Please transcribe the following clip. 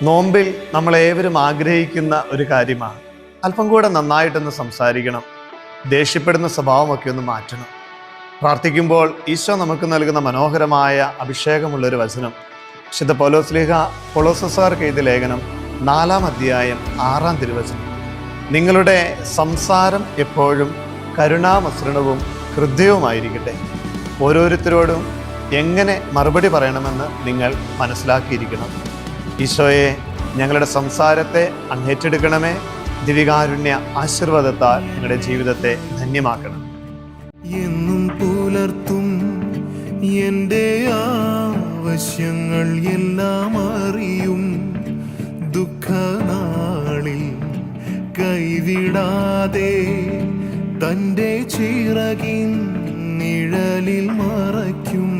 നോമ്പിൽ നമ്മളേവരും ആഗ്രഹിക്കുന്ന ഒരു കാര്യമാണ് അല്പം കൂടെ നന്നായിട്ടൊന്ന് സംസാരിക്കണം, ദേഷ്യപ്പെടുന്ന സ്വഭാവമൊക്കെ ഒന്ന് മാറ്റണം. പ്രാർത്ഥിക്കുമ്പോൾ ഈശോ നമുക്ക് നൽകുന്ന മനോഹരമായ അഭിഷേകമുള്ളൊരു വചനം വിശുദ്ധ പൗലോസ്ലീഹ കൊളോസ്യർക്ക് എഴുതിയ ലേഖനം 4-ാം അധ്യായം 6-ാം തിരുവചനം. നിങ്ങളുടെ സംസാരം എപ്പോഴും കരുണാമസൃണവും ഹൃദയവുമായിരിക്കട്ടെ. ഓരോരുത്തരോടും എങ്ങനെ മറുപടി പറയണമെന്ന് നിങ്ങൾ മനസ്സിലാക്കിയിരിക്കണം. ഈശോയെ, ഞങ്ങളുടെ സംസാരത്തെ അങ്ങ് ഏറ്റെടുക്കണമേ. ദിവികാരുണ്യ ആശീർവാദത്താൽ ഞങ്ങളുടെ ജീവിതത്തെ ധന്യമാക്കണം. എന്നും പുലർത്തും എൻ്റെ ആവശ്യങ്ങൾ എല്ലാം അറിയും. ദുഃഖനാളിൽ കൈവിടാതെ തൻ്റെ ചിറകിൻ നിഴലിൽ മറയ്ക്കും.